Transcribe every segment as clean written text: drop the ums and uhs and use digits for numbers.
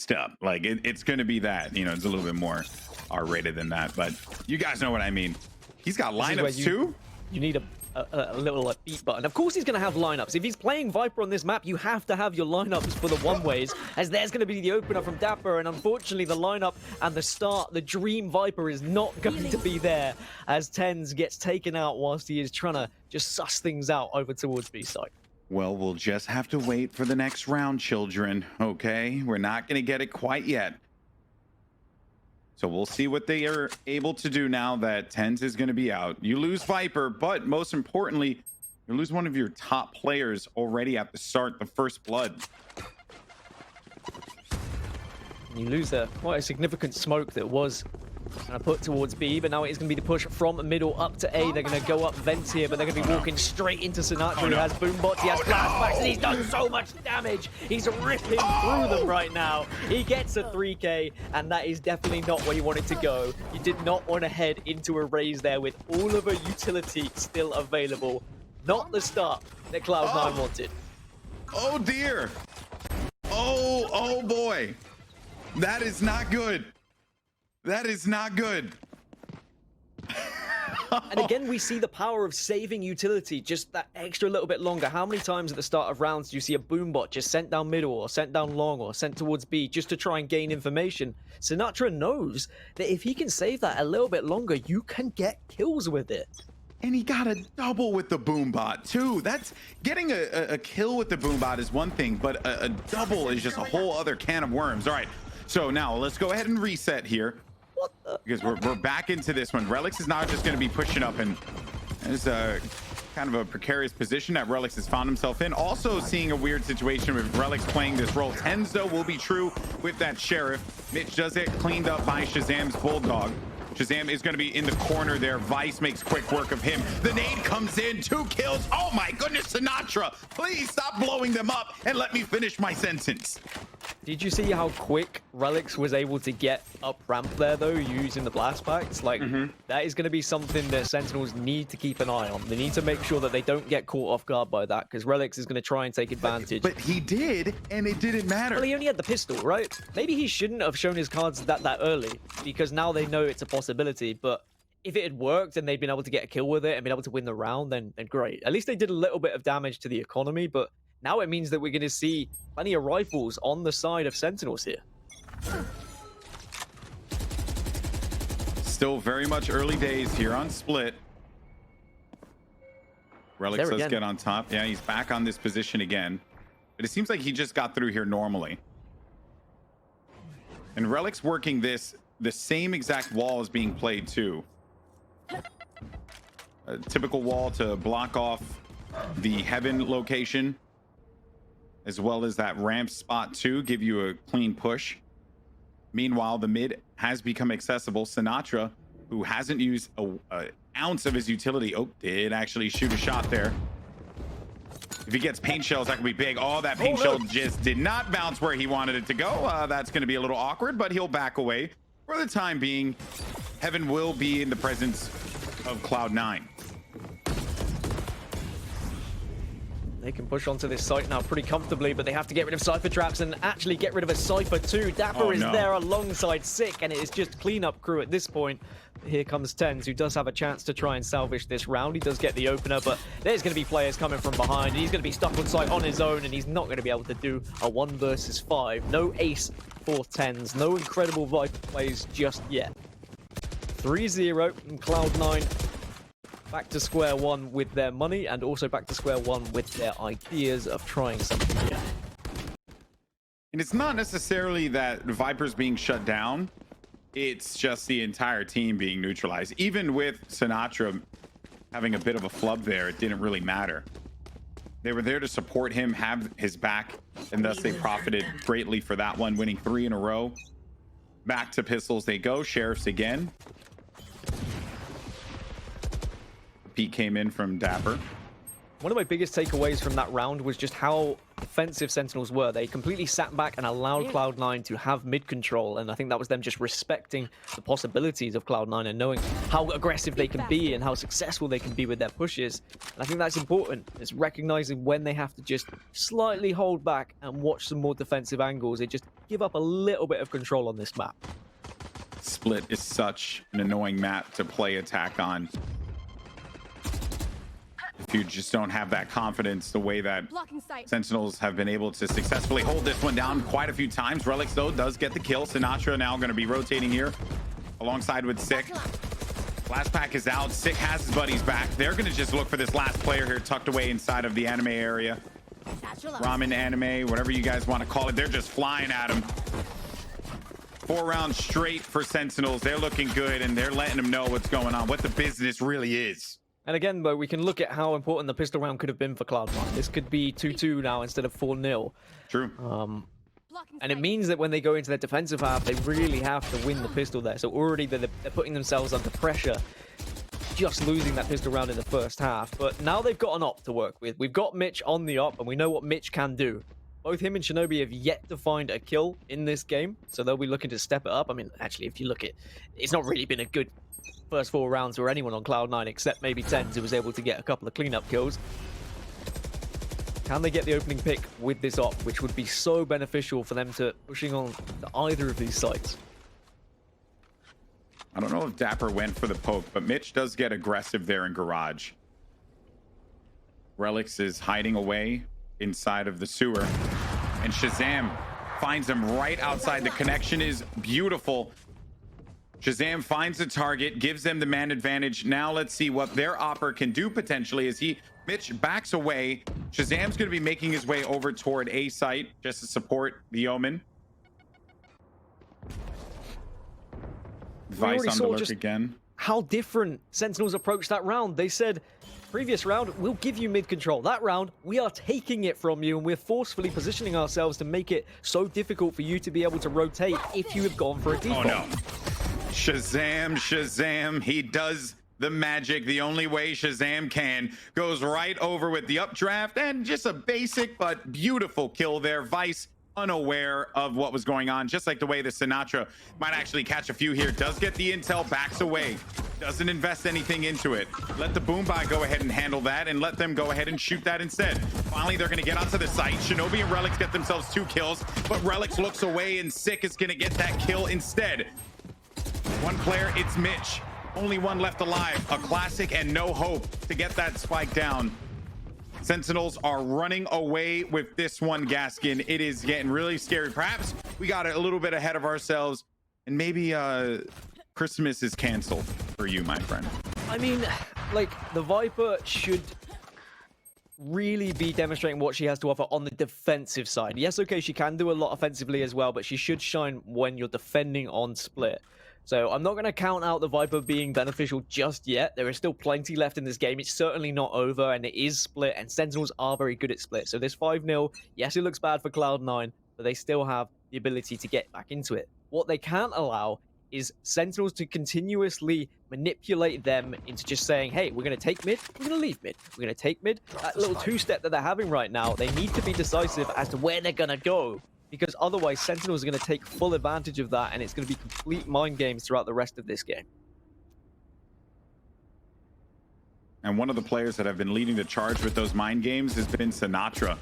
stuff. Like it's going to be that, you know, it's a little bit more R-rated than that, but you guys know what I mean. He's got lineups too. You need a little like beat button. Of course he's going to have lineups. If he's playing Viper on this map, you have to have your lineups for the one-ways, as there's going to be the opener from Dapper, and unfortunately the lineup and the start, the Dream Viper is not going to be there, as Tens gets taken out whilst he is trying to just suss things out over towards B side. Well, we'll just have to wait for the next round, children, okay? We're not going to get it quite yet. So we'll see what they are able to do now that Tens is going to be out. You lose Viper, but most importantly, you lose one of your top players already at the start, the first blood. You lose quite a significant smoke that was going to put towards B, but now it is going to be the push from middle up to A. They're going to go up vent here, but they're going to be walking straight into Sinatra, who has boombots, he has flashbacks, and he's done so much damage. He's ripping through them right now. He gets a 3K, and that is definitely not where you wanted to go. You did not want to head into a raise there with all of a utility still available. Not the start that Cloud9 wanted. Oh dear. Oh boy. That is not good. That is not good. And again, we see the power of saving utility just that extra little bit longer. How many times at the start of rounds do you see a boombot just sent down middle or sent down long or sent towards B just to try and gain information? Sinatra knows that if he can save that a little bit longer, you can get kills with it. And he got a double with the boombot too. That's getting a kill with the boombot is one thing, but a double is just a whole other can of worms. All right, so now let's go ahead and reset here. What the? Because we're back into this one. Relics is now just going to be pushing up, and there's a kind of a precarious position that Relics has found himself in. Also seeing a weird situation with Relics playing this role. Tens, though, will be true with that Sheriff. Mitch does get cleaned up by Shazam's Bulldog. Shazam is going to be in the corner there. Vice makes quick work of him. The nade comes in, 2 kills. Oh my goodness, Sinatra, please stop blowing them up and let me finish my sentence. Did you see how quick Relics was able to get up ramp there, though, using the blast packs? Like, that is going to be something that Sentinels need to keep an eye on. They need to make sure that they don't get caught off guard by that, because Relics is going to try and take advantage. But he did, and it didn't matter. Well, he only had the pistol, right? Maybe he shouldn't have shown his cards that early, because now they know it's a possibility. But if it had worked and they'd been able to get a kill with it and been able to win the round, then great. At least they did a little bit of damage to the economy, but now it means that we're going to see plenty of rifles on the side of Sentinels here. Still very much early days here on Split. Relics does get on top. Yeah, he's back on this position again. But it seems like he just got through here normally. And Relics working the same exact wall is being played too. A typical wall to block off the heaven location, as well as that ramp spot too, give you a clean push. Meanwhile, the mid has become accessible. Sinatra, who hasn't used an ounce of his utility, did actually shoot a shot there. If he gets paint shells, that could be big. Oh, that paint shell just did not bounce where he wanted it to go. That's going to be a little awkward, but he'll back away. For the time being, Heaven will be in the presence of Cloud9. They can push onto this site now pretty comfortably, but they have to get rid of Cypher traps and actually get rid of a Cypher too. Dapper is there alongside Sick, and it is just cleanup crew at this point. Here comes Tens, who does have a chance to try and salvage this round. He does get the opener, but there's going to be players coming from behind, and he's going to be stuck on site on his own, and he's not going to be able to do a 1 versus 5. No ace for Tens. No incredible Viper plays just yet. 3-0 and Cloud9 back to square one with their money, and also back to square one with their ideas of trying something here. And it's not necessarily that Viper's being shut down. It's just the entire team being neutralized. Even with Sinatra having a bit of a flub there, it didn't really matter. They were there to support him, have his back, and thus they profited greatly for that one, winning 3 in a row. Back to pistols they go. Sheriffs again. Pete came in from Dapper. One of my biggest takeaways from that round was just how defensive Sentinels were. They completely sat back and allowed Cloud9 to have mid control, and I think that was them just respecting the possibilities of Cloud9 and knowing how aggressive they can be and how successful they can be with their pushes. And I think that's important. It's recognizing when they have to just slightly hold back and watch some more defensive angles. They just give up a little bit of control on this map. Split is such an annoying map to play attack on. If you just don't have that confidence, the way that Sentinels have been able to successfully hold this one down quite a few times. Relics, though, does get the kill. Sinatra now going to be rotating here alongside with Sick. Last pack is out. Sick has his buddies back. They're going to just look for this last player here tucked away inside of the anime area. Ramen anime, whatever you guys want to call it. They're just flying at him. 4 rounds straight for Sentinels. They're looking good, and they're letting them know what's going on, what the business really is. And again, though, we can look at how important the pistol round could have been for Cloud9. This could be 2-2 now instead of 4-0. True. And it means that when they go into their defensive half, they really have to win the pistol there. So already they're putting themselves under pressure, just losing that pistol round in the first half. But now they've got an op to work with. We've got Mitch on the op, and we know what Mitch can do. Both him and Shinobi have yet to find a kill in this game, so they'll be looking to step it up. I mean, actually, if you look at it's not really been a good first 4 rounds for anyone on Cloud9, except maybe Tens, who was able to get a couple of cleanup kills. Can they get the opening pick with this op, which would be so beneficial for them to pushing on to either of these sites? I don't know if Dapper went for the poke, but Mitch does get aggressive there in garage. Relics is hiding away inside of the sewer, and Shazam finds him right outside. The connection is beautiful. Shazam finds the target, gives them the man advantage. Now let's see what their opper can do potentially as Mitch backs away. Shazam's going to be making his way over toward A site just to support the Omen. Vice on the lurk again. How different Sentinels approached that round. They said, previous round, we'll give you mid control. That round, we are taking it from you, and we're forcefully positioning ourselves to make it so difficult for you to be able to rotate if you have gone for a default. Oh no. Shazam, he does the magic the only way Shazam can. Goes right over with the updraft, and just a basic but beautiful kill there. Vice unaware of what was going on, just like the way the Sinatra might actually catch a few here. Does get the intel, backs away, doesn't invest anything into it. Let the Boombot go ahead and handle that, and let them go ahead and shoot that instead. Finally, they're going to get onto the site. Shinobi and Relics get themselves 2 kills, but Relics looks away, and Sick is going to get that kill instead. 1 player, it's Mitch. Only 1 left alive. A classic and no hope to get that spike down. Sentinels are running away with this one, Gaskin. It is getting really scary. Perhaps we got a little bit ahead of ourselves, and maybe Christmas is canceled for you, my friend. I mean, like, the Viper should really be demonstrating what she has to offer on the defensive side. Yes, okay, she can do a lot offensively as well, but she should shine when you're defending on split. So I'm not going to count out the Viper being beneficial just yet. There is still plenty left in this game. It's certainly not over, and it is split, and Sentinels are very good at split. So this 5-0, yes, it looks bad for Cloud9, but they still have the ability to get back into it. What they can't allow is Sentinels to continuously manipulate them into just saying, hey, we're going to take mid, we're going to leave mid, we're going to take mid. That little 2-step that they're having right now, they need to be decisive as to where they're going to go, because otherwise Sentinels are going to take full advantage of that, and it's going to be complete mind games throughout the rest of this game. And one of the players that have been leading the charge with those mind games has been Sinatra.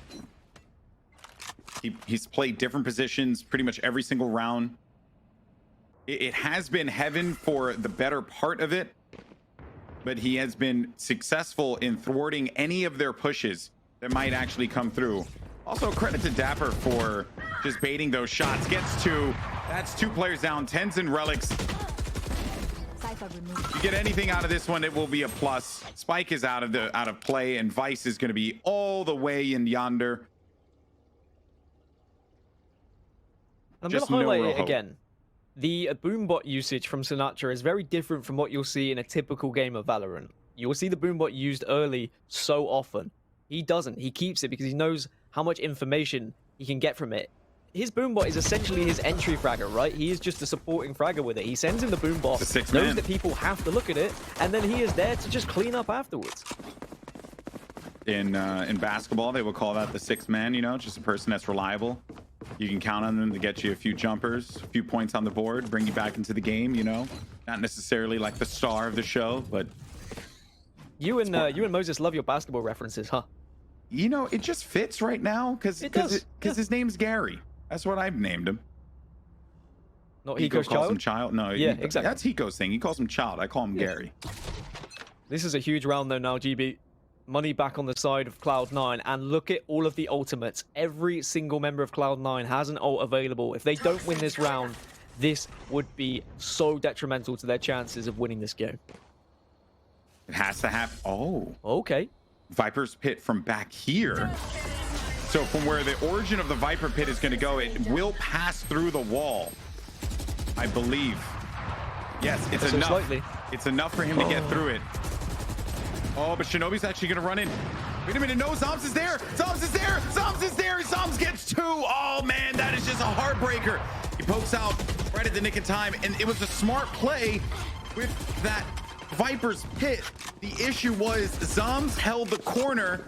He's played different positions pretty much every single round. It has been heaven for the better part of it, but he has been successful in thwarting any of their pushes that might actually come through. Also, credit to Dapper for just baiting those shots. Gets 2. That's 2 players down. Tens and Relics. If you get anything out of this one, it will be a plus. Spike is out of play, and Vice is going to be all the way in yonder. I'm going to highlight it again. The Boombot usage from Sinatra is very different from what you'll see in a typical game of Valorant. You'll see the Boombot used early so often. He doesn't. He keeps it because he knows how much information he can get from it. His Boombot is essentially his entry fragger, right? He is just a supporting fragger with it. He sends in the Boombot, knows that people have to look at it, and then he is there to just clean up afterwards. in basketball, they would call that the sixth man, you know, just a person that's reliable. You can count on them to get you a few jumpers, a few points on the board, bring you back into the game, you know. Not necessarily like the star of the show, but you and Moses love your basketball references, huh? You know, it just fits right now because his name's Gary. That's what I've named him. Not Hiko Hiko's calls child? him child. No, yeah, exactly. That's Hiko's thing. He calls him child. I call him Gary. This is a huge round though now, GB. Money back on the side of Cloud9, and look at all of the ultimates. Every single member of Cloud9 has an ult available. If they don't win this round, this would be so detrimental to their chances of winning this game. It has to happen. Oh. Okay. Viper's Pit from back here. So from where the origin of the Viper Pit is going to go, it will pass through the wall, I believe. Yes, it's enough. Slightly. It's enough for him to get through it. Oh, but Shinobi's actually going to run in. Wait a minute. No, Zoms is there. Zoms is there. Zoms is there. Zoms gets 2. Oh, man, that is just a heartbreaker. He pokes out right at the nick of time, and it was a smart play with that Viper's Pit. The issue was Zoms held the corner,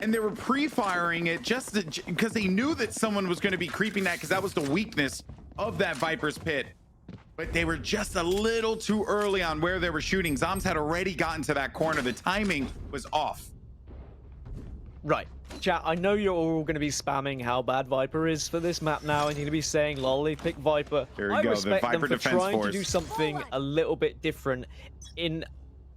and they were pre-firing it just because they knew that someone was going to be creeping that, because that was the weakness of that Viper's Pit. But they were just a little too early on where they were shooting. Zoms had already gotten to that corner. The timing was off. Right. Chat, I know you're all going to be spamming how bad Viper is for this map now, and you're going to be saying, lolly, pick Viper. There you go, the Viper them for Defense trying Force. to do something a little bit different in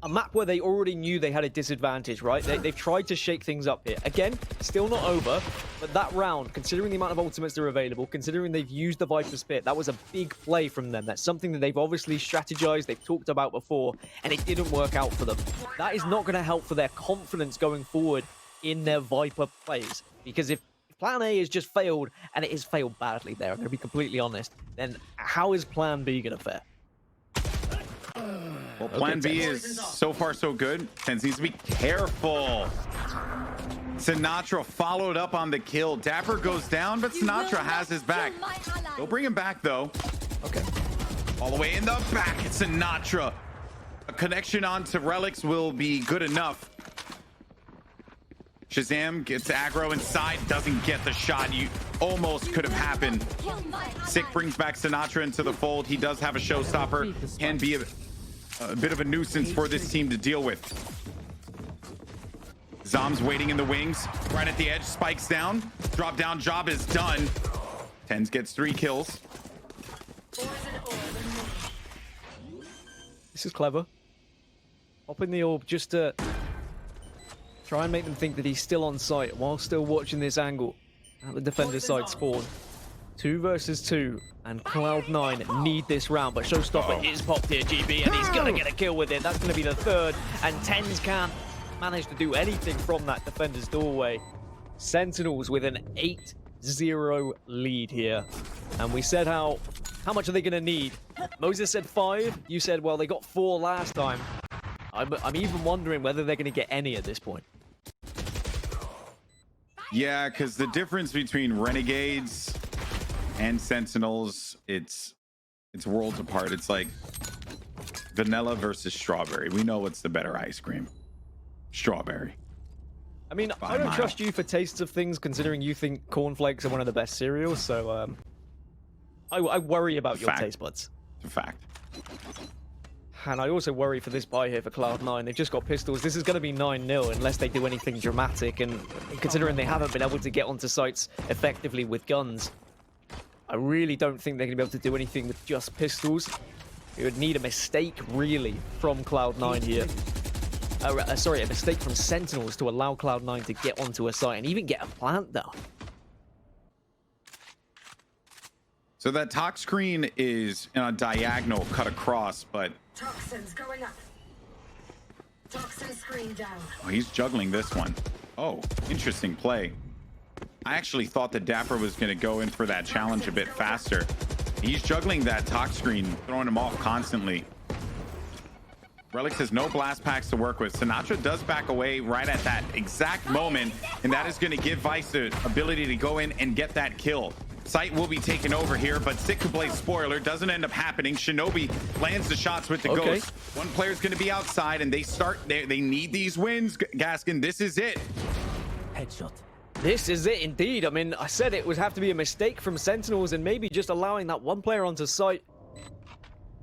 a map where they already knew they had a disadvantage, right? They've tried to shake things up here. Again, still not over, but that round, considering the amount of ultimates that are available, considering they've used the Viper's Pit, that was a big play from them. That's something that they've obviously strategized, they've talked about before, and it didn't work out for them. That is not going to help for their confidence going forward in their Viper plays, because if Plan A has just failed, and it has failed badly there, I'm going to be completely honest, then how is Plan B going to fare? Well, Plan B is so far so good. Tens needs to be careful. Sinatra followed up on the kill. Dapper goes down, but Sinatra has his back. They'll bring him back, though. Okay. All the way in the back, it's Sinatra. A connection onto Relics will be good enough. Shazam gets aggro inside, doesn't get the shot. You almost could have happened. Sick brings back Sinatra into the fold. He does have a showstopper. Can be a bit of a nuisance for this team to deal with. Zom's waiting in the wings, right at the edge, spikes down. Drop down, job is done. Tens gets 3 kills. This is clever. Hop in the orb just to try and make them think that he's still on site while still watching this angle at the defender side spawn. 2 versus 2, and Cloud9 need this round, but Showstopper is popped here, GB, and he's gonna get a kill with it. That's gonna be the 3rd, and Tens can't manage to do anything from that defender's doorway. Sentinels with an 8-0 lead here, and we said how much are they gonna need? Moses said 5, you said, well, they got 4 last time. I'm even wondering whether they're gonna get any at this point. Yeah, because the difference between Renegades and Sentinels, it's worlds apart. It's like vanilla versus strawberry. We know what's the better ice cream. Strawberry. I mean, I don't trust you for tastes of things, considering you think cornflakes are one of the best cereals, so I worry about your taste buds. It's a fact. And I also worry for this buy here for Cloud9. They've just got pistols. This is going to be 9-0 unless they do anything dramatic, and considering they haven't been able to get onto sites effectively with guns, I really don't think they're going to be able to do anything with just pistols. It would need a mistake, really, from Cloud9 here. Sorry, a mistake from Sentinels to allow Cloud9 to get onto a site and even get a plant down. So that talk screen is in a diagonal cut across, but toxins going up. Toxin screen down. Oh, he's juggling this one. Oh, interesting play. I actually thought that Dapper was going to go in for that challenge a bit faster. He's juggling that talk screen, throwing him off constantly. Relics has no blast packs to work with. Sinatra does back away right at that exact moment, and that is going to give Vice the ability to go in and get that kill. Site will be taken over here, but Sick could play spoiler. Doesn't end up happening. Shinobi lands the shots with the ghost. One player's going to be outside, and they need these wins. Gaskin, this is it. Headshot. This is it indeed. I mean, I said it would have to be a mistake from Sentinels, and maybe just allowing that one player onto site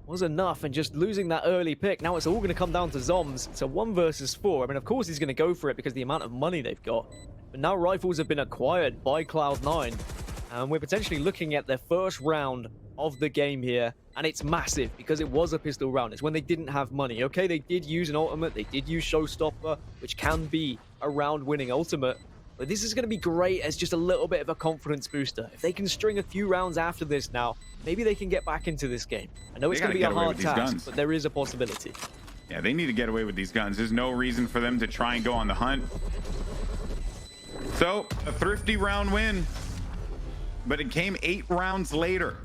was enough, and just losing that early pick. Now it's all going to come down to Zoms. It's a 1 versus 4. I mean, of course he's going to go for it because of the amount of money they've got. But now rifles have been acquired by Cloud9. And we're potentially looking at their first round of the game here. And it's massive because it was a pistol round. It's when they didn't have money. Okay, they did use an ultimate. They did use Showstopper, which can be a round-winning ultimate. But this is going to be great as just a little bit of a confidence booster. If they can string a few rounds after this now, maybe they can get back into this game. I know it's going to be a hard task, but there is a possibility. Yeah, they need to get away with these guns. There's no reason for them to try and go on the hunt. So, a thrifty round win. But it came 8 rounds later.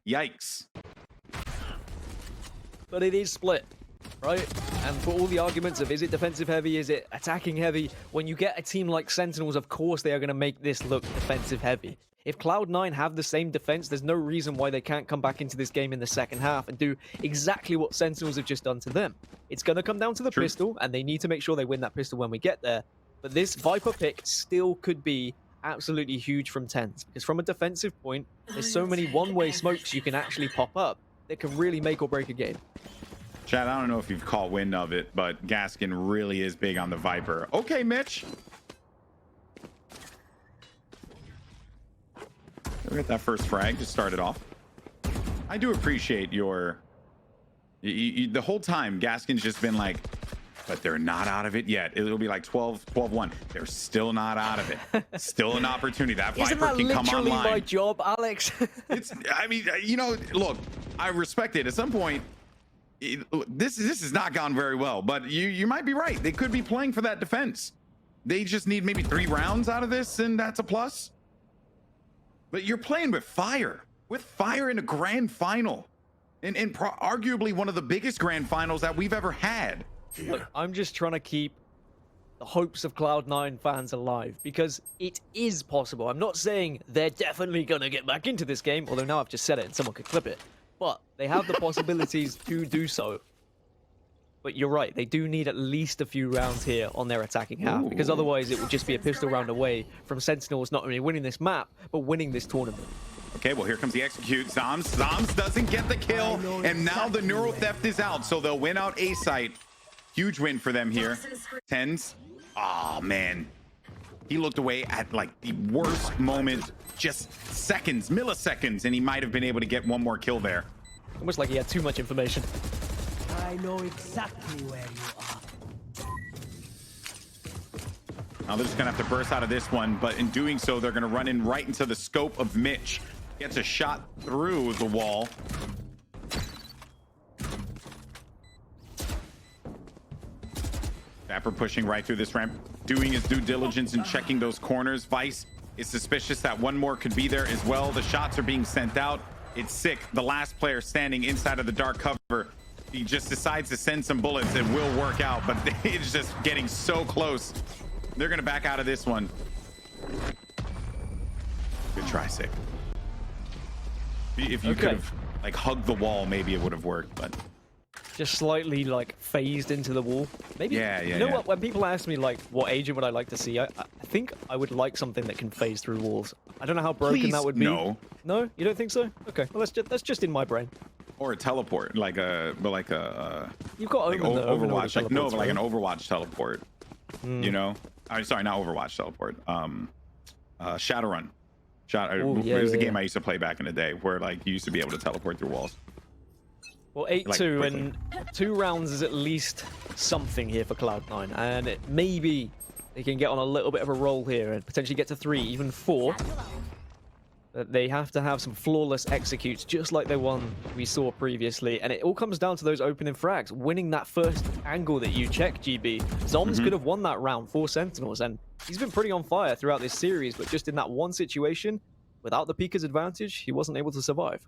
Yikes. But it is split, right? And for all the arguments of is it defensive heavy, is it attacking heavy, when you get a team like Sentinels, of course they are going to make this look defensive heavy. If Cloud9 have the same defense, there's no reason why they can't come back into this game in the second half and do exactly what Sentinels have just done to them. It's going to come down to the pistol, and they need to make sure they win that pistol when we get there. But this Viper pick still could be absolutely huge from TenZ, because from a defensive point, there's so many one-way smokes you can actually pop up that can really make or break a game. Chad, I don't know if you've caught wind of it, but Gaskin really is big on the Viper. Okay, Mitch. Look at that first frag to start it off. I do appreciate your... the whole time, Gaskin's just been like, but they're not out of it yet. It'll be like 12-1. They're still not out of it. Still an opportunity. That Viper can come online. Isn't that literally my job, Alex? I mean, you know, look, I respect it. At some point, this has not gone very well, but you might be right. They could be playing for that defense. They just need maybe 3 rounds out of this, and that's a plus. But you're playing with fire in a grand final, and arguably one of the biggest grand finals that we've ever had. Look, I'm just trying to keep the hopes of Cloud9 fans alive, because it is possible. I'm not saying they're definitely going to get back into this game, although now I've just said it and someone could clip it. But they have the possibilities to do so. But you're right, they do need at least a few rounds here on their attacking half, because otherwise it would just be a pistol round away from Sentinels not only winning this map, but winning this tournament. Okay, well, here comes the execute. Zoms doesn't get the kill, and now the neural theft is out, so they'll win out A site. Huge win for them here. TenZ. Oh, man. He looked away at, like, the worst moment. Just seconds, milliseconds, and he might have been able to get one more kill there. Almost like he had too much information. I know exactly where you are. Now they're just going to have to burst out of this one, but in doing so, they're going to run in right into the scope of Mitch. Gets a shot through the wall. Dapper pushing right through this ramp, doing his due diligence and checking those corners. Vice is suspicious that one more could be there as well. The shots are being sent out. It's Sick, the last player standing inside of the dark cover. He just decides to send some bullets. It will work out, but it's just getting so close. They're going to back out of this one. Good try, Sick. If you could have like hugged the wall, maybe it would have worked, but just slightly like phased into the wall. Maybe. You know what? When people ask me like what agent would I like to see, I think I would like something that can phase through walls. I don't know how broken that would be. No. No, you don't think so? Okay, well that's just in my brain. Or a teleport, like a You've got like Overwatch, like no, but like an Overwatch teleport. You know, sorry, not Overwatch teleport. Shadowrun. It was a game I used to play back in the day where like you used to be able to teleport through walls. Well, 8-2 and 2 rounds is at least something here for Cloud9, and maybe they can get on a little bit of a roll here and potentially get to 3, even 4. But they have to have some flawless executes, just like the one we saw previously, and it all comes down to those opening frags, winning that first angle that you check, GB. Zoms could have won that round for Sentinels, and he's been pretty on fire throughout this series, but just in that one situation, without the Pika's advantage, he wasn't able to survive.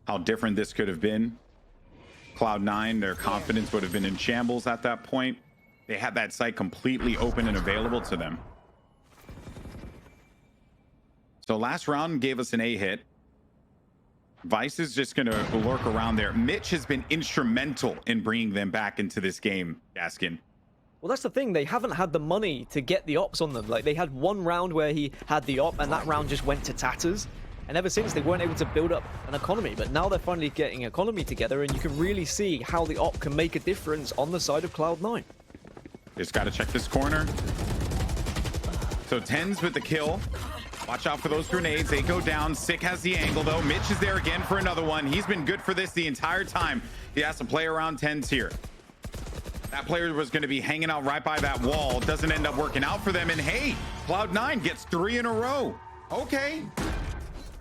How different this could have been. Cloud9, their confidence would have been in shambles at that point. They had that site completely open and available to them. So last round gave us an A hit. Vice is just going to lurk around there. Mitch has been instrumental in bringing them back into this game, Gaskin. Well, that's the thing. They haven't had the money to get the ops on them. Like, they had one round where he had the op, and that round just went to tatters. And ever since, they weren't able to build up an economy. But now they're finally getting economy together, and you can really see how the op can make a difference on the side of Cloud9. Just got to check this corner. So Tens with the kill. Watch out for those grenades. They go down. Sick has the angle, though. Mitch is there again for another one. He's been good for this the entire time. He has to play around Tens here. That player was going to be hanging out right by that wall. Doesn't end up working out for them. And hey, Cloud9 gets 3 in a row. Okay.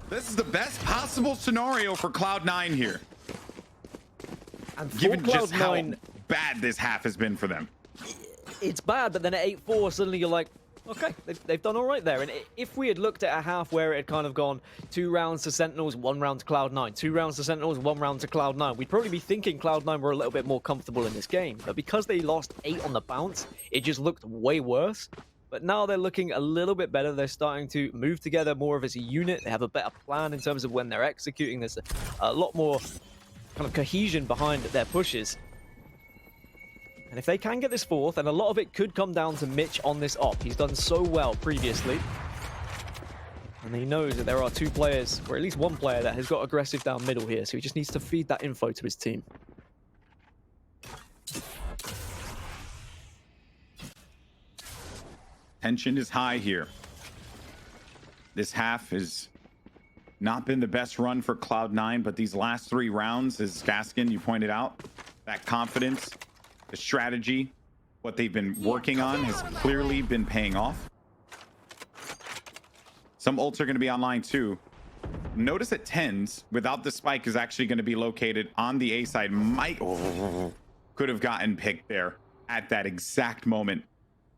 This is the best possible scenario for Cloud9 here. And for Given just how Cloud9, bad this half has been for them. it's bad, but then at 8-4, suddenly you're like, okay, they've done all right there. And if we had looked at a half where it had kind of gone 2 rounds to Sentinels, 1 round to Cloud9, 2 rounds to Sentinels, 1 round to Cloud9, we'd probably be thinking Cloud9 were a little bit more comfortable in this game. But because they lost 8 on the bounce, it just looked way worse. But now they're looking a little bit better. They're starting to move together more of as a unit. They have a better plan in terms of when they're executing. There's a lot more kind of cohesion behind their pushes. And if they can get this 4th, and a lot of it could come down to Mitch on this op. He's done so well previously. And he knows that there are 2 players, or at least 1 player, that has got aggressive down middle here. So he just needs to feed that info to his team. Tension is high here. This half has not been the best run for Cloud9, but these last 3 rounds, as Gaskin, you pointed out, that confidence, the strategy, what they've been working on has clearly been paying off. Some ults are going to be online too. Notice that Tens, without the spike, is actually going to be located on the A side. Could have gotten picked there at that exact moment.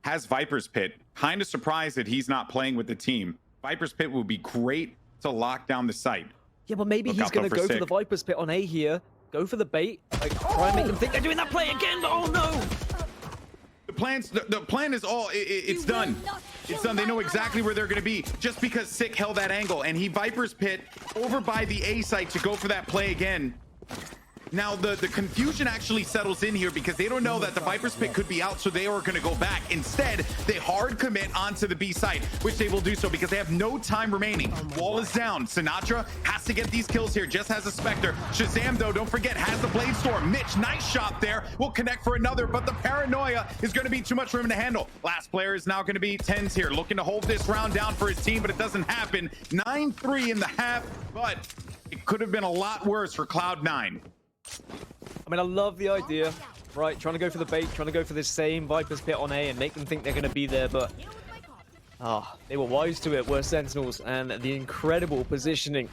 Has Viper's Pit. Kind of surprised that he's not playing with the team. Viper's Pit would be great to lock down the site. Yeah, but maybe he's going to go for the Viper's Pit on A here. Go for the bait. Like, try and make them think they're doing that play again, but oh no! The plan is all, it's done. It's done. They know exactly where they're going to be just because Sick held that angle, and he Viper's Pit over by the A site to go for that play again. Now, the confusion actually settles in here because they don't know that the Viper's Pit could be out, so they are going to go back. Instead, they hard commit onto the B site, which they will do so because they have no time remaining. Wall is down. Sinatra has to get these kills here, just has a Spectre. Shazam, though, don't forget, has the Blade Storm. Mitch, nice shot there. Will connect for another, but the paranoia is going to be too much for him to handle. Last player is now going to be Tens here, looking to hold this round down for his team, but it doesn't happen. 9-3 in the half, but it could have been a lot worse for Cloud9. I mean, I love the idea, right? Trying to go for the bait, trying to go for this same Viper's Pit on A and make them think they're going to be there, but they were wise to it, were Sentinels, and the incredible positioning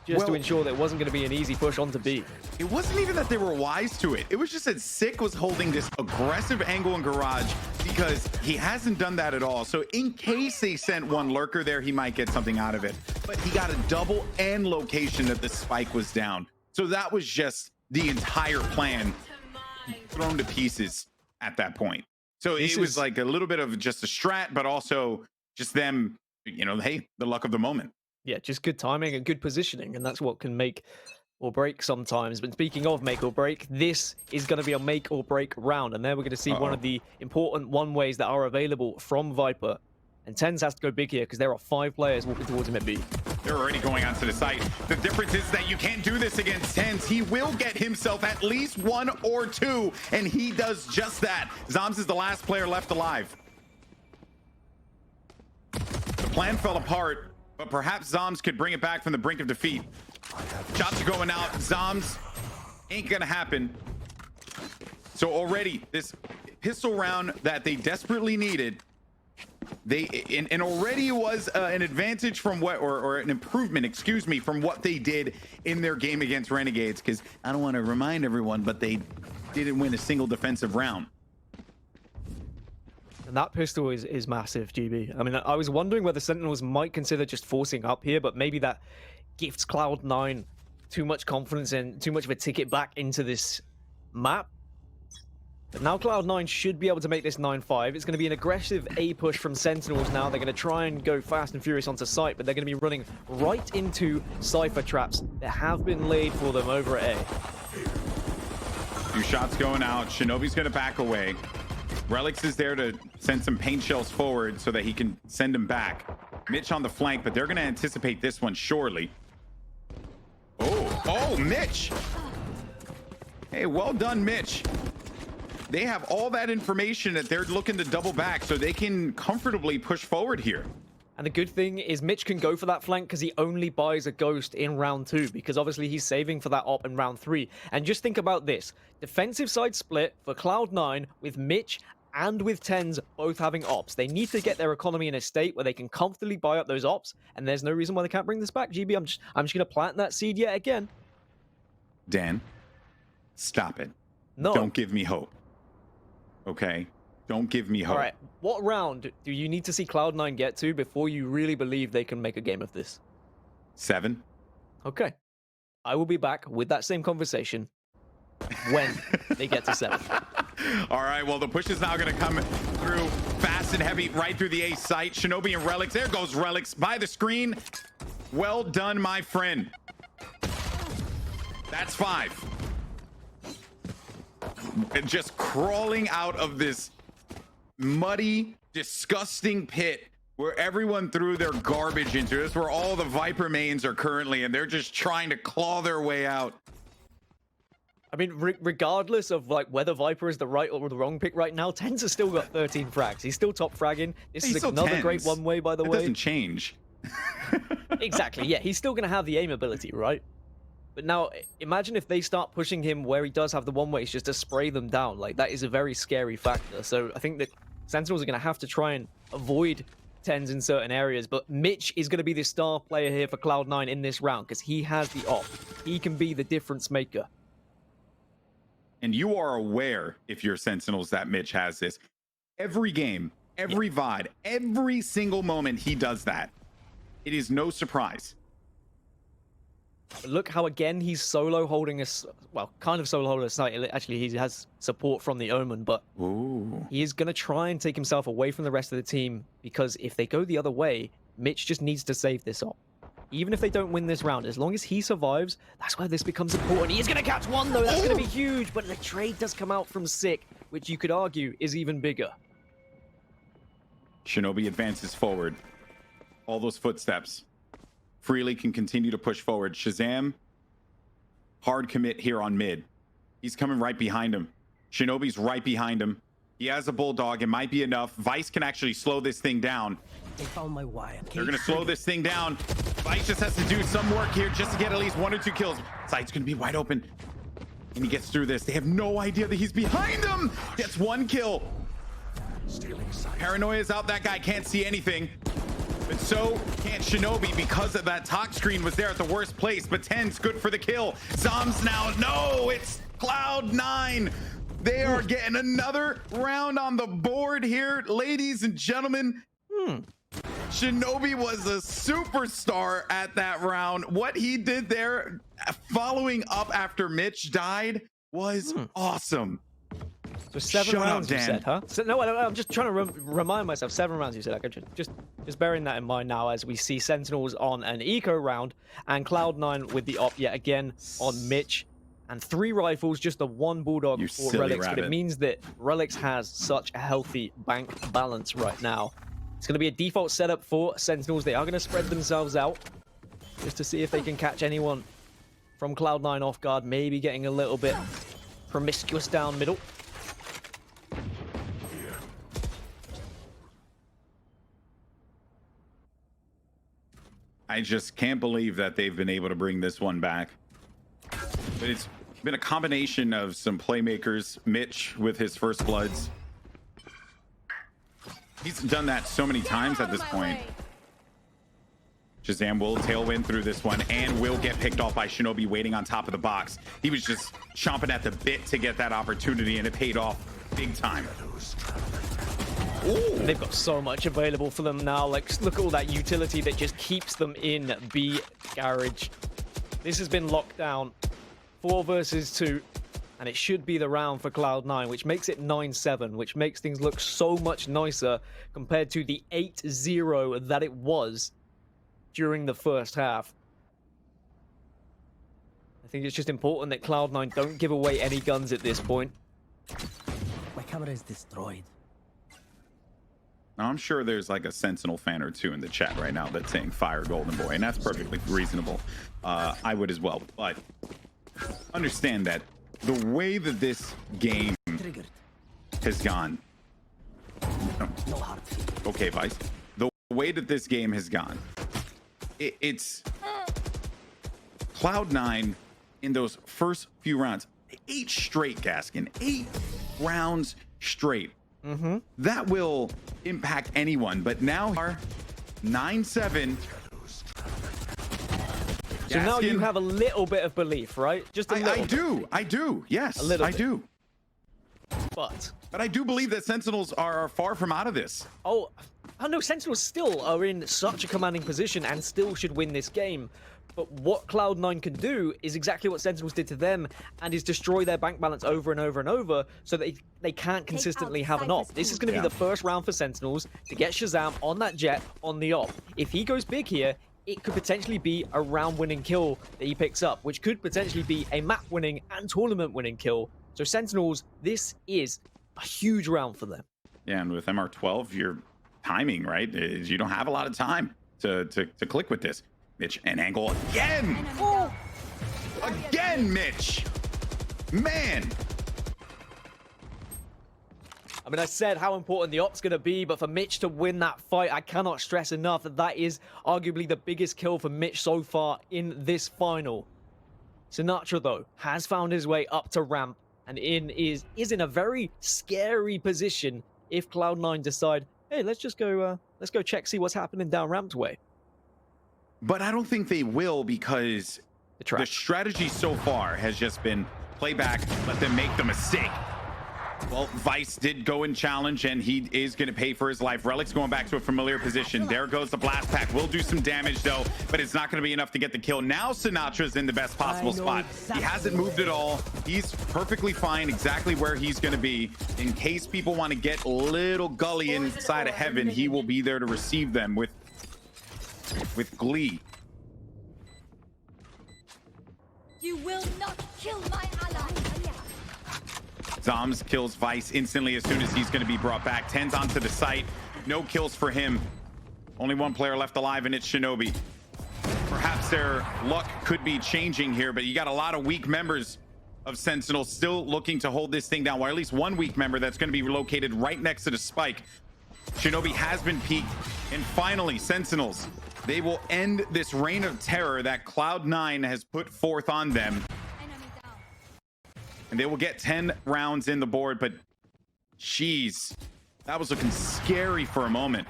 just to ensure that it wasn't going to be an easy push onto B. It wasn't even that they were wise to it. It was just that Sick was holding this aggressive angle in garage because he hasn't done that at all. So in case they sent one lurker there, he might get something out of it. But he got a double and location that the spike was down. So that was just the entire plan thrown to pieces at that point. So it was like a little bit of just a strat, but also just them, you know, hey, the luck of the moment. Yeah, just good timing and good positioning, and that's what can make or break sometimes. But speaking of make or break, this is going to be a make or break round, and there we're going to see one of the important one-ways that are available from Viper. And Tens has to go big here because there are 5 players walking towards him at B. They're already going onto the site. The difference is that you can't do this against Tens. He will get himself at least 1 or 2, and he does just that. Zoms is the last player left alive. The plan fell apart, but perhaps Zoms could bring it back from the brink of defeat. Shots are going out. Zoms ain't gonna happen. So already, this pistol round that they desperately needed, and already was an advantage from what, or an improvement, excuse me, from what they did in their game against Renegades. Because I don't want to remind everyone, but they didn't win a single defensive round. And that pistol is massive, GB. I mean, I was wondering whether Sentinels might consider just forcing up here, but maybe that gifts Cloud9 too much confidence and too much of a ticket back into this map. But now Cloud9 should be able to make this 9-5. It's going to be an aggressive A push from Sentinels now. They're going to try and go fast and furious onto site, but they're going to be running right into Cypher traps that have been laid for them over at A. 2 shots going out. Shinobi's going to back away. Relics is there to send some paint shells forward so that he can send them back. Mitch on the flank, but they're going to anticipate this one surely. Oh, Mitch. Hey, well done, Mitch. They have all that information that they're looking to double back so they can comfortably push forward here. And the good thing is Mitch can go for that flank because he only buys a ghost in round 2, because obviously he's saving for that op in round 3. And just think about this. Defensive side split for Cloud9 with Mitch and with Tens both having ops. They need to get their economy in a state where they can comfortably buy up those ops, and there's no reason why they can't bring this back. GB, I'm just going to plant that seed yet again. Dan, stop it. No. Don't give me hope. Okay? Don't give me hope. All right, what round do you need to see Cloud9 get to before you really believe they can make a game of this? 7. Okay. I will be back with that same conversation when they get to 7. All right, well, the push is now going to come through fast and heavy right through the A site. Shinobi and Relics. There goes Relics by the screen. Well done, my friend. That's 5. And just crawling out of this muddy, disgusting pit where everyone threw their garbage into. This is where all the Viper mains are currently, and they're just trying to claw their way out. I mean, regardless of like whether Viper is the right or the wrong pick right now, Tens has still got 13 frags. He's still top fragging. This is another great one way, by the way. It doesn't change. Exactly, yeah. He's still going to have the aim ability, right? But now, imagine if they start pushing him where he does have the one-ways just to spray them down. Like, that is a very scary factor. So I think that Sentinels are going to have to try and avoid Tens in certain areas. But Mitch is going to be the star player here for Cloud9 in this round because he has the op. He can be the difference maker. And you are aware, if you're Sentinels, that Mitch has this. Every game, every VOD, every single moment he does that. It is no surprise. But look how, again, he's solo holding a... Well, kind of solo holding a site. Actually, he has support from the Omen, but Ooh. he is going to try and take himself away from the rest of the team because if they go the other way, Mitch just needs to save this op. Even if they don't win this round, as long as he survives, that's where this becomes important. He is going to catch one, though. That's going to be huge. But the trade does come out from Sick, which you could argue is even bigger. Shinobi advances forward. All those footsteps. Freely can continue to push forward. Shazam, hard commit here on mid. He's coming right behind him. Shinobi's right behind him. He has a Bulldog. It might be enough. Vice can actually slow this thing down. They found my wire. They're going to slow this thing down. Vice just has to do some work here just to get at least 1 or 2 kills. Site's going to be wide open. And he gets through this. They have no idea that he's behind them. Gets 1 kill. Paranoia is out. That guy can't see anything. But so can't Shinobi because of that talk screen was there at the worst place. But 10's good for the kill. Zoms now. No, it's Cloud9. They are getting another round on the board here, ladies and gentlemen. Shinobi was a superstar at that round. What he did there, following up after Mitch died, was awesome. So 7 rounds, you said, huh? So, no, I'm just trying to remind myself. 7 rounds, you said. Okay, just bearing that in mind now as we see Sentinels on an eco round and Cloud9 with the op yet again on Mitch. And 3 rifles, just the 1 Bulldog for Relics. But it means that Relics has such a healthy bank balance right now. It's going to be a default setup for Sentinels. They are going to spread themselves out just to see if they can catch anyone from Cloud9 off guard. Maybe getting a little bit promiscuous down middle. I just can't believe that they've been able to bring this one back. But it's been a combination of some playmakers. Mitch with his first bloods. He's done that so many times at this point. Shazam will tailwind through this one and will get picked off by Shinobi waiting on top of the box. He was just chomping at the bit to get that opportunity, and it paid off big time. Ooh. They've got so much available for them now. Like, look at all that utility that just keeps them in B garage. This has been locked down. 4 versus 2. and it should be the round for Cloud9, which makes it 9-7, which makes things look so much nicer compared to the 8-0 that it was during the first half. I think it's just important that Cloud9 don't give away any guns at this point. My camera is destroyed. Now, I'm sure there's like a Sentinel fan or two in the chat right now that's saying fire Goldenboy, and that's perfectly reasonable. I would as well, but understand that the way that this game has gone. No heart. Okay, Vice. The way that this game has gone, it's Cloud9 in those first few rounds, 8 straight, Gaskin, 8 rounds straight. That will impact anyone, but now are 9-7. So now you have a little bit of belief, right? Just a little. I do. Yes, a little I bit. do. But I do believe that Sentinels are far from out of this. oh no, Sentinels still are in such a commanding position and still should win this game. But what Cloud9 can do is exactly what Sentinels did to them, and is destroy their bank balance over and over and over, so that they can't consistently have an op. This is going to be the first round for Sentinels to get Shazam on that jet on the op. If he goes big here, it could potentially be a round-winning kill that he picks up, which could potentially be a map-winning and tournament-winning kill. So Sentinels, this is a huge round for them. Yeah, and with MR12, your timing, right? You don't have a lot of time to click with this. Mitch, an angle again! Oh. Again, Mitch! Man! I mean, I said how important the op's going to be, but for Mitch to win that fight, I cannot stress enough that that is arguably the biggest kill for Mitch so far in this final. Sinatra, though, has found his way up to ramp and is in a very scary position if Cloud9 decide, hey, let's go check, see what's happening down ramped way. But I don't think they will, because the strategy so far has just been play back, let them make the mistake. Well, Vice did go and challenge, and he is going to pay for his life. Relic's going back to a familiar position. There goes the blast pack. Will do some damage, though, but it's not going to be enough to get the kill. Now Sinatra's in the best possible spot. He hasn't moved at all. He's perfectly fine exactly where he's going to be. In case people want to get a little gully inside of heaven, he will be there to receive them with glee. You will not kill my ally. Zoms kills Vice instantly as soon as he's going to be brought back. 10's onto the site. No kills for him. Only one player left alive, and it's Shinobi. Perhaps their luck could be changing here, but you got a lot of weak members of Sentinels still looking to hold this thing down, or at least one weak member that's going to be located right next to the spike. Shinobi has been peaked, and finally, Sentinels, they will end this reign of terror that Cloud9 has put forth on them. And they will get 10 rounds in the board, but jeez, that was looking scary for a moment.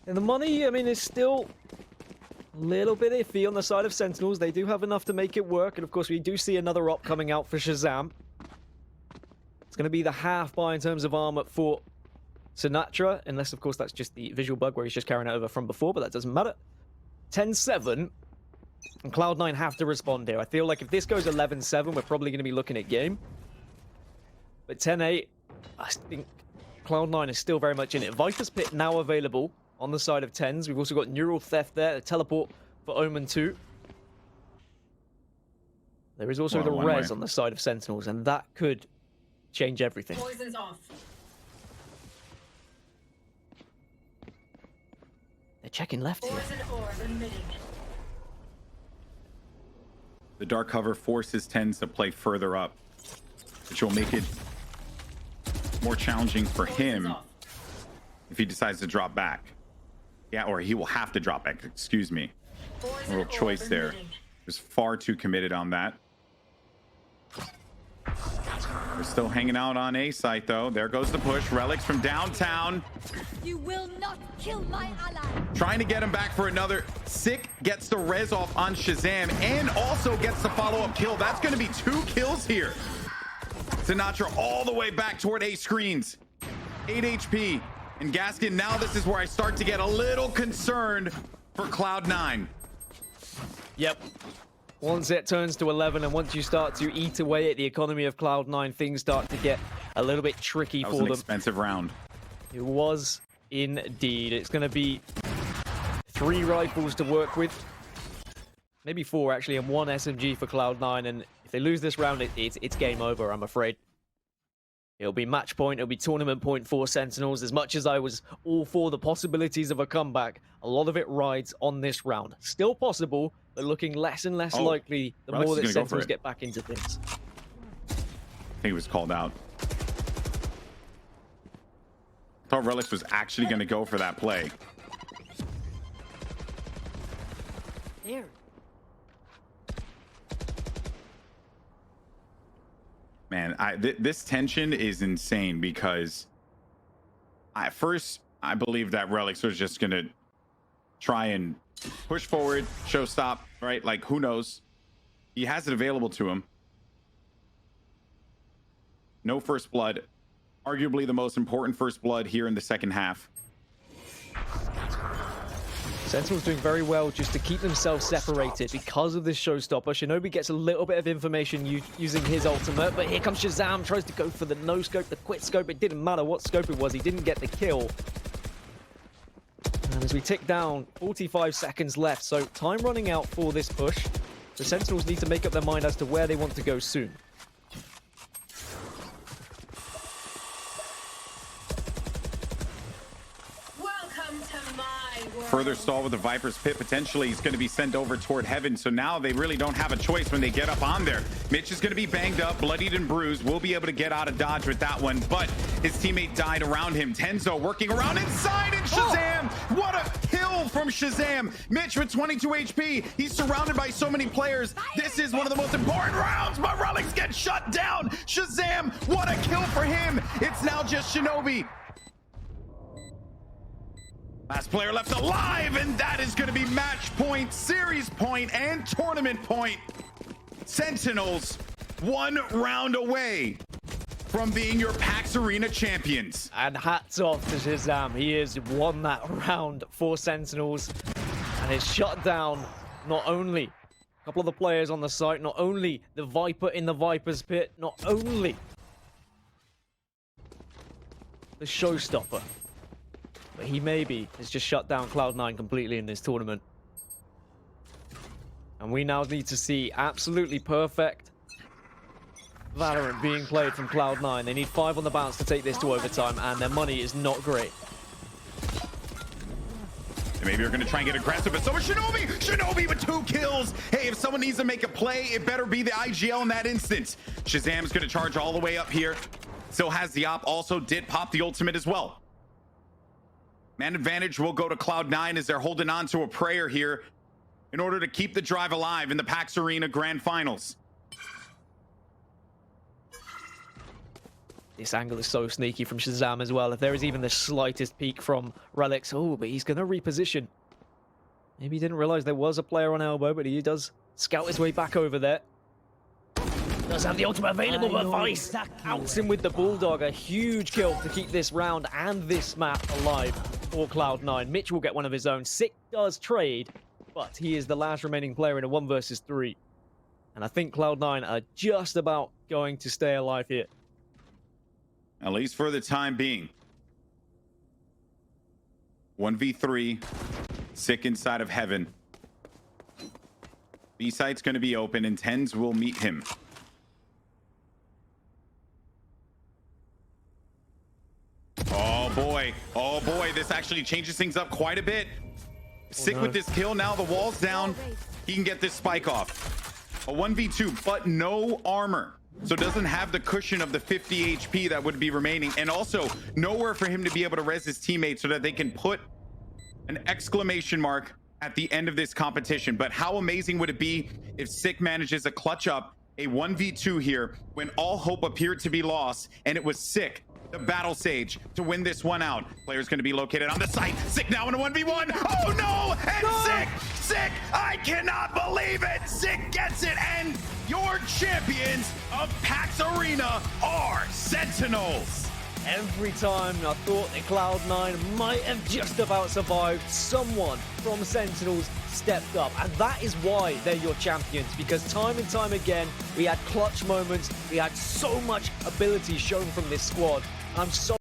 And the money, I mean, is still a little bit iffy on the side of Sentinels. They do have enough to make it work, and of course, we do see another op coming out for Shazam. It's going to be the half buy in terms of armor for Sinatra, unless, of course, that's just the visual bug where he's just carrying it over from before, but that doesn't matter. 10-7. And Cloud9 have to respond here. I feel like if this goes 11-7, we're probably going to be looking at game. But 10-8, I think Cloud9 is still very much in it. Viper's Pit now available on the side of 10s. We've also got Neural Theft there, a teleport for Omen 2. There is also the res on the side of Sentinels, and that could change everything. Poison's off. They're checking left here. Poison orb emitting. The dark cover forces 10s to play further up, which will make it more challenging for him if he decides to drop back. Yeah, or he will have to drop back, excuse me. A little choice there. He was far too committed on that. We're still hanging out on A site, though. There goes the push. Relics from downtown. You will not kill my ally. Trying to get him back for another. Sick gets the res off on Shazam and also gets the follow-up kill. That's going to be 2 kills here. Sinatra all the way back toward A screens. 8 HP. And Gaskin, now this is where I start to get a little concerned for Cloud9. Yep. Once it turns to 11 and once you start to eat away at the economy of Cloud9, things start to get a little bit tricky That for was an them. expensive round. It was indeed. It's going to be 3 rifles to work with. Maybe 4 actually, and 1 SMG for Cloud9. And if they lose this round, it's game over, I'm afraid. It'll be match point, it'll be tournament point for Sentinels. As much as I was all for the possibilities of a comeback, a lot of it rides on this round. Still possible, but looking less and less likely the Relics more that is gonna go for Sentinels it. get back into things. I think he was called out. Thought Relics was actually going to go for that play. There. Man, this tension is insane because at first I believed that Relics was just going to try and push forward, show stop, right? Like, who knows? He has it available to him. No first blood. Arguably the most important first blood here in the second half. Sentinels doing very well just to keep themselves separated because of this showstopper. Shinobi gets a little bit of information using his ultimate, but here comes Shazam, tries to go for the no scope, the quit scope. It didn't matter what scope it was, he didn't get the kill. And as we tick down, 45 seconds left, so time running out for this push. The Sentinels need to make up their mind as to where they want to go soon. Welcome to my world. Further stall with the Viper's Pit. Potentially he's going to be sent over toward heaven. So now they really don't have a choice when they get up on there. Mitch is going to be banged up, bloodied and bruised. Will be able to get out of dodge with that one, but his teammate died around him. Tenzo working around inside, and Shazam! What a kill from Shazam! Mitch with 22 HP. He's surrounded by so many players. This is one of the most important rounds, but Relics gets shut down. Shazam! What a kill for him! It's now just Shinobi. Last player left alive, and that is going to be match point, series point, and tournament point. Sentinels 1 round away from being your PAX Arena champions. And hats off to Shazam. He has won that round for Sentinels and has shut down not only a couple of the players on the site, not only the Viper in the Viper's Pit, not only the showstopper, but he maybe has just shut down Cloud9 completely in this tournament. And we now need to see absolutely perfect Valorant being played from Cloud9. They need 5 on the bounce to take this to overtime, and their money is not great. And maybe you're going to try and get aggressive, but so is Shinobi! Shinobi with 2 kills! Hey, if someone needs to make a play, it better be the IGL in that instance. Shazam's going to charge all the way up here. Still has the op, also did pop the ultimate as well. Man advantage will go to Cloud9 as they're holding on to a prayer here in order to keep the drive alive in the PAX Arena Grand Finals. This angle is so sneaky from Shazam as well. If there is even the slightest peek from Relics, oh, but he's going to reposition. Maybe he didn't realize there was a player on elbow, but he does scout his way back over there. Does have the ultimate available, but Vice outs him with the Bulldog. A huge kill to keep this round and this map alive for Cloud9. Mitch will get one of his own. Sick does trade, but he is the last remaining player in a 1 versus 3. And I think Cloud9 are just about going to stay alive here. At least for the time being. 1v3. Sick inside of heaven. B-site's going to be open, and Tens will meet him. Oh boy, this actually changes things up quite a bit. Sick with this kill, now the wall's down. He can get this spike off. A 1v2, but no armor. So doesn't have the cushion of the 50 HP that would be remaining. And also nowhere for him to be able to res his teammates so that they can put an exclamation mark at the end of this competition. But how amazing would it be if Sick manages to clutch up a 1v2 here when all hope appeared to be lost, and it was Sick, the battle sage, to win this one out. Player's going to be located on the site. Sick now in a 1v1. Oh no! And Sick, I cannot believe it. Sick gets it, and your champions of PAX Arena are Sentinels. Every time I thought that Cloud9 might have just about survived, someone from Sentinels stepped up. And that is why they're your champions, because time and time again, we had clutch moments. We had so much ability shown from this squad. I'm so